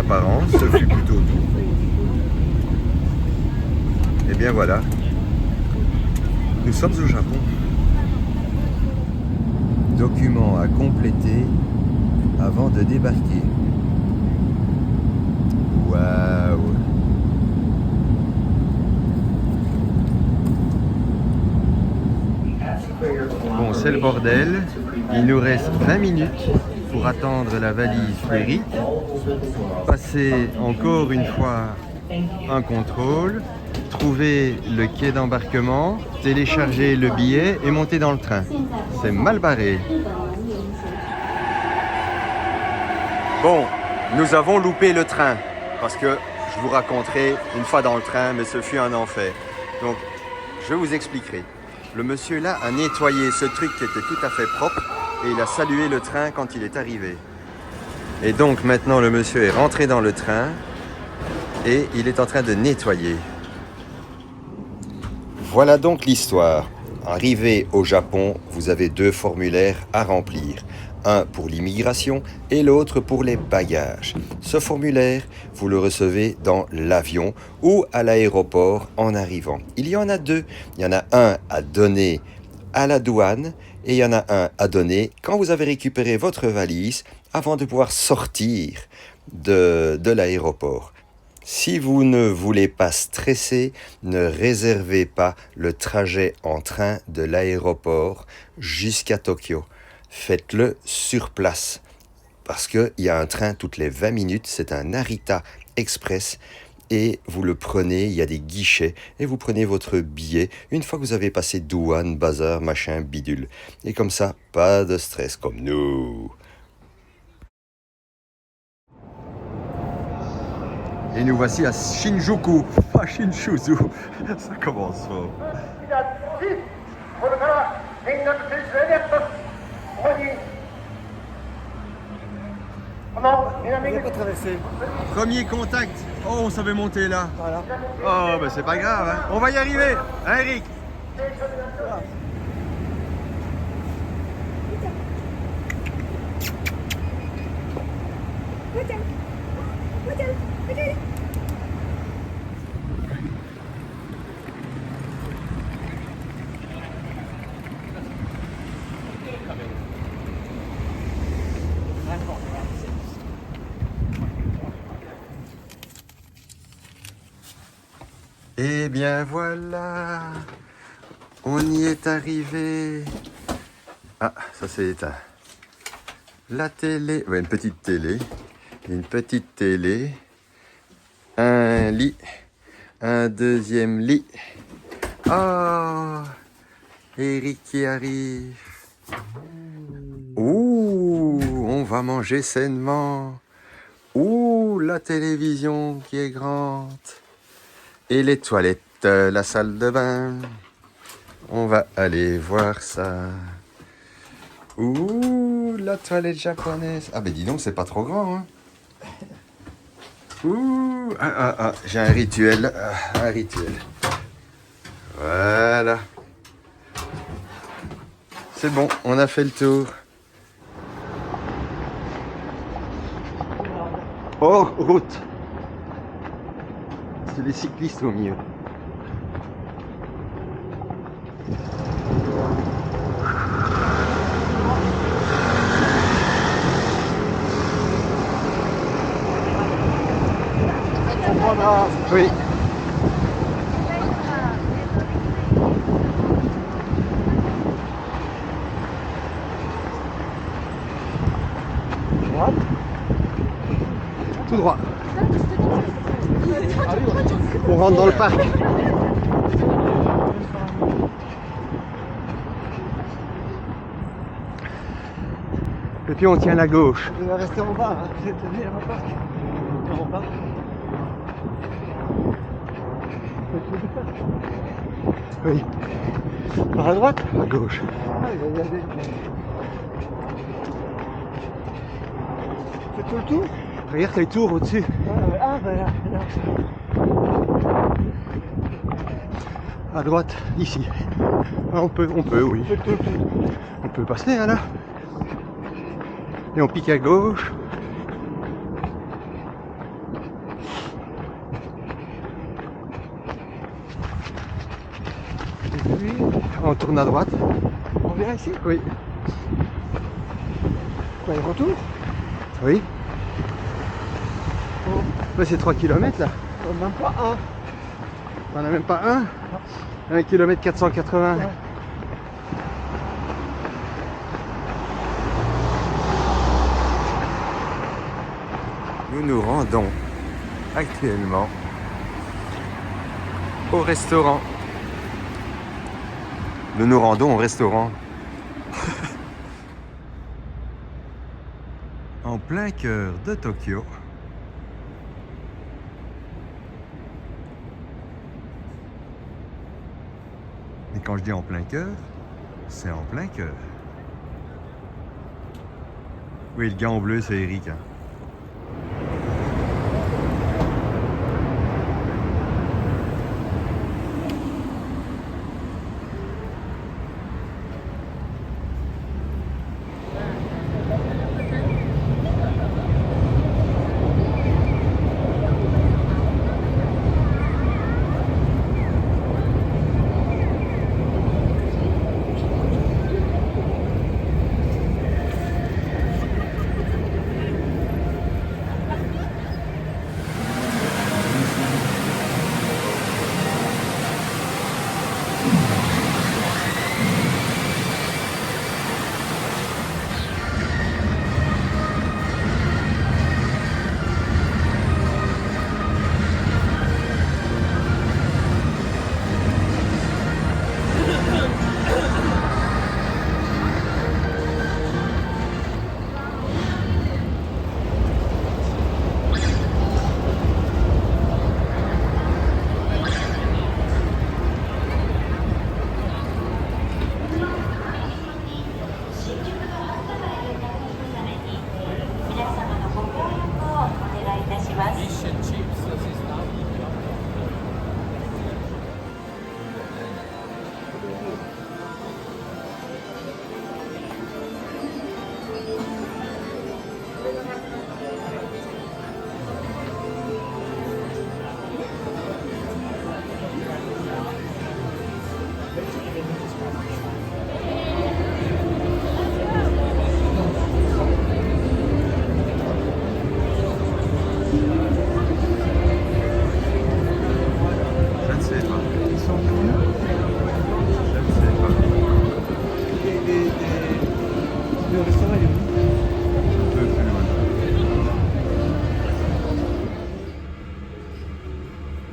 apparence, ce fut plutôt doux. Et bien voilà, nous sommes au Japon. Document à compléter avant de débarquer. Waouh! Bon, c'est le bordel. Il nous reste 20 minutes pour attendre la valise d'Eric. Passer encore une fois un contrôle, trouver le quai d'embarquement, télécharger le billet et monter dans le train. C'est mal barré. Bon, nous avons loupé le train parce que je vous raconterai une fois dans le train, mais ce fut un enfer. Donc, je vous expliquerai. Le monsieur là a nettoyé ce truc qui était tout à fait propre et il a salué le train quand il est arrivé. Et donc maintenant le monsieur est rentré dans le train et il est en train de nettoyer. Voilà donc l'histoire. Arrivé au Japon, vous avez deux formulaires à remplir. Un pour l'immigration et l'autre pour les bagages. Ce formulaire, vous le recevez dans l'avion ou à l'aéroport en arrivant. Il y en a deux. Il y en a un à donner à la douane et il y en a un à donner quand vous avez récupéré votre valise avant de pouvoir sortir de l'aéroport. Si vous ne voulez pas stresser, ne réservez pas le trajet en train de l'aéroport jusqu'à Tokyo. Faites-le sur place parce qu'il y a un train toutes les 20 minutes, c'est un Narita Express et vous le prenez, il y a des guichets et vous prenez votre billet une fois que vous avez passé douane, bazar, machin, bidule. Et comme ça, pas de stress comme nous. Et nous voici à Shinjuku, pas Shinjuku, ça commence fort. Premier contact. Oh, on savait monter là. Voilà. Oh, ben c'est pas grave. Hein. On va y arriver. Hein, Eric? Eh bien voilà, on y est arrivé. Ah, ça s'est éteint. La télé, ouais, une petite télé, un lit, un deuxième lit. Oh, Eric qui arrive. Ouh, on va manger sainement. Ouh, la télévision qui est grande. Et les toilettes, la salle de bain. On va aller voir ça. Ouh, la toilette japonaise. Ah ben dis donc, c'est pas trop grand, hein. Ouh, j'ai un rituel, un rituel. Voilà. C'est bon, on a fait le tour. Oh, route. C'est les cyclistes au milieu. Oui. Tout droit. On rentre dans le parc. Et puis on tient la gauche. On va rester en bas, hein. C'est tenir en parc. En bas. Oui. Par à droite? À gauche. Ah, il y a des... C'est tout le tour? Regarde les tours au-dessus. Ah ben là. À droite, ici. Ah, on peut, oui. C'est tout le tour. On peut passer, hein, là. Et on pique à gauche. on tourne à droite. On vient ici? Oui. Quoi, le retour? Oui. Oh, Ouais, c'est 3 km là. même pas un. On n'en a même pas un. 1 km 480. Ouais. Nous nous rendons actuellement au restaurant. Nous nous rendons au restaurant. En plein cœur de Tokyo. Et quand je dis en plein cœur, c'est en plein cœur. Oui, le gars en bleu, c'est Eric. Hein. Le restaurant, il est où? Un peu plus loin.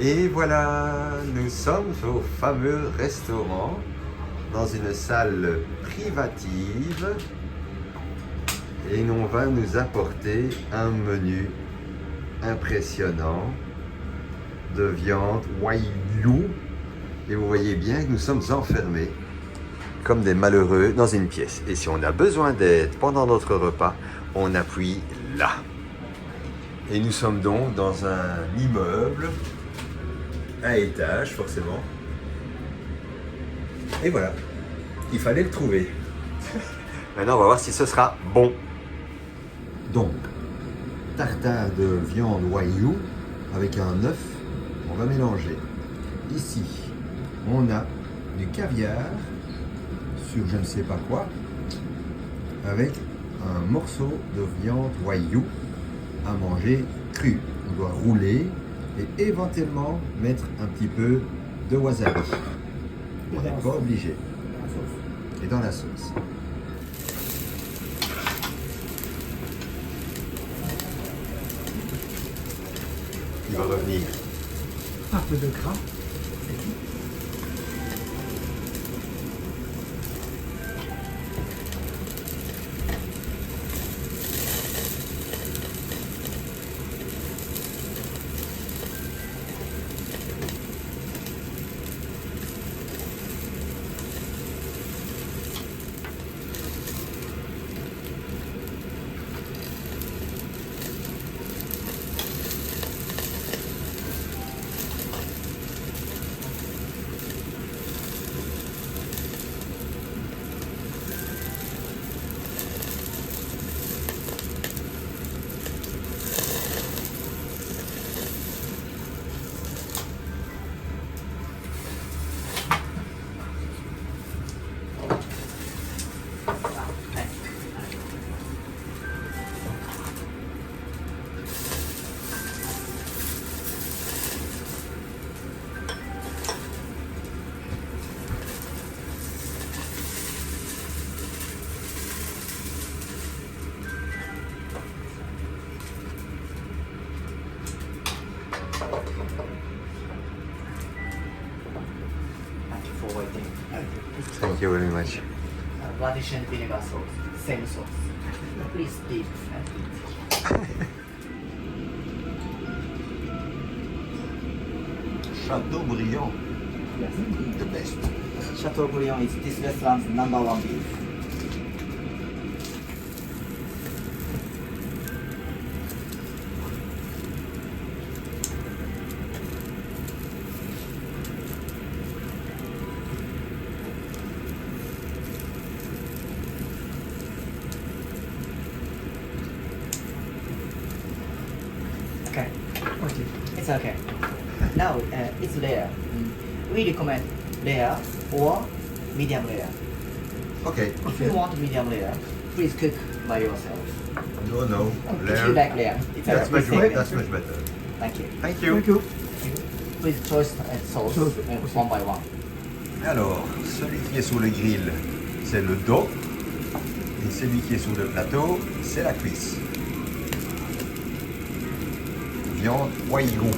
Et voilà, nous sommes au fameux restaurant, dans une salle privative, et on va nous apporter un menu impressionnant de viande wagyu. Et vous voyez bien que nous sommes enfermés comme des malheureux dans une pièce. Et si on a besoin d'aide pendant notre repas, on appuie là. Et nous sommes donc dans un immeuble à étage, forcément. Et voilà, il fallait le trouver. Maintenant, on va voir si ce sera bon. Donc, tartare de viande wagyu avec un œuf, on va mélanger. Ici, on a du caviar sur je ne sais pas quoi, avec un morceau de viande wagyu à manger cru. On doit rouler et éventuellement mettre un petit peu de wasabi. On n'est pas obligé. Et dans la sauce. Il va revenir. Un peu de gras. Thank you very much. Radisson vinegar sauce, same sauce. Please dip and eat. Chateaubriand, Yes. the best. Chateaubriand is this restaurant's #1 beef. Okay. It's okay. Now it's rare. We recommend rare or medium rare. Okay. If you want medium rare, please cook by yourself. No, no. If you like rare, it's That's okay. much, Please take that's it. much better. Thank you. Thank you. Please choose sauce one by one. Alors, celui qui est sur le grill, c'est le dos. Et celui qui est sur le plateau, c'est la cuisse. Viande Wagyu.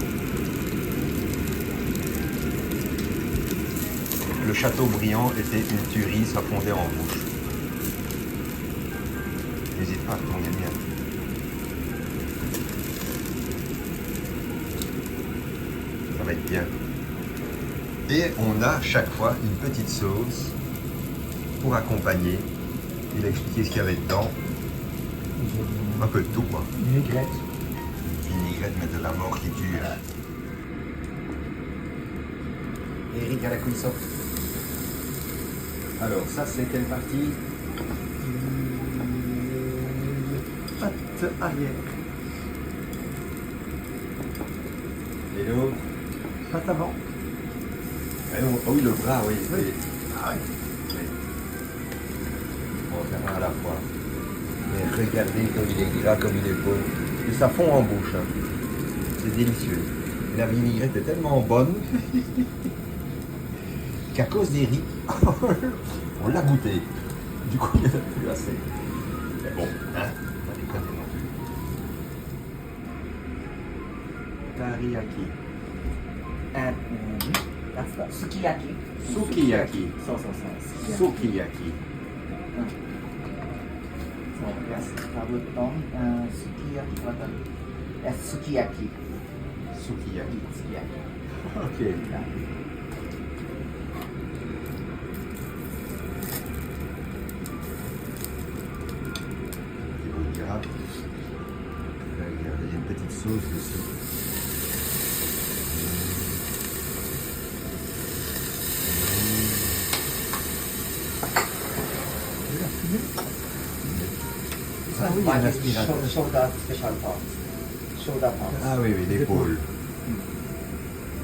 Le Chateaubriand était une tuerie, ça fondait en bouche. N'hésite pas à retourner bien. Ça va être bien. Et on a chaque fois une petite sauce pour accompagner. Il a expliqué ce qu'il y avait dedans. Un peu de tout, quoi. Vinaigrette. Vinaigrette, mais de la mort qui tue. Eric à la cuisson. Alors, ça, c'est quelle partie? Pâte arrière. Et l'autre? Pâte avant. Ah non, oh oui, le bras, oui. Oui. Ah oui. Oui. On va faire un à la fois. Mais regardez comme il est gras, comme il est beau. Et ça fond en bouche. Hein. C'est délicieux. Et la vinaigrette est tellement bonne qu'à cause des riz, on l'a goûté. Du coup, il n'y en a plus assez. Mais bon, hein, pas déconner non plus. Teriyaki. And that's the sukiyaki. Sukiyaki. So. Sukiyaki. So yes, kabuton, sukiyaki, what yes, sukiyaki. Sukiyaki. Sukiyaki. Ok. Yeah. Il vous dira. Regardez, il y a une petite sauce dessus. Ah oui, il y a un aspirateur. Shoulder special parts. Shoulder parts. Ah oui, oui, l'épaule.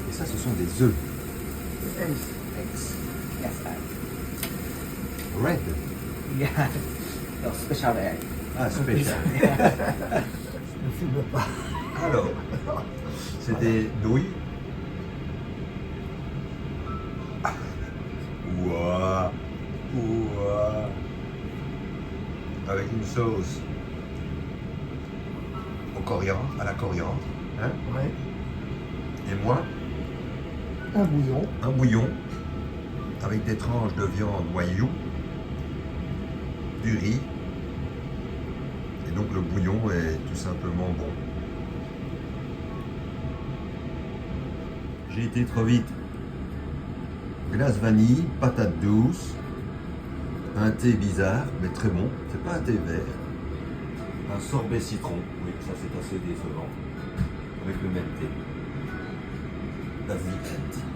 Et ça, ce sont des œufs. Eggs. Yes, egg. Red. Yeah. No, special egg. Ah, spécial. Ne fume pas. Alors, c'est des nouilles. Ouah. Ouah. Avec une sauce au coriandre, à la coriandre. Hein? Ouais. Et moi, Un bouillon. un bouillon avec des tranches de viande Wagyu, du riz. Et donc le bouillon est tout simplement bon. J'ai été trop vite. Glace vanille, patate douce, un thé bizarre, mais très bon. C'est pas un thé vert. Un sorbet citron. Oui, ça c'est assez décevant. Avec le même thé. That's the end.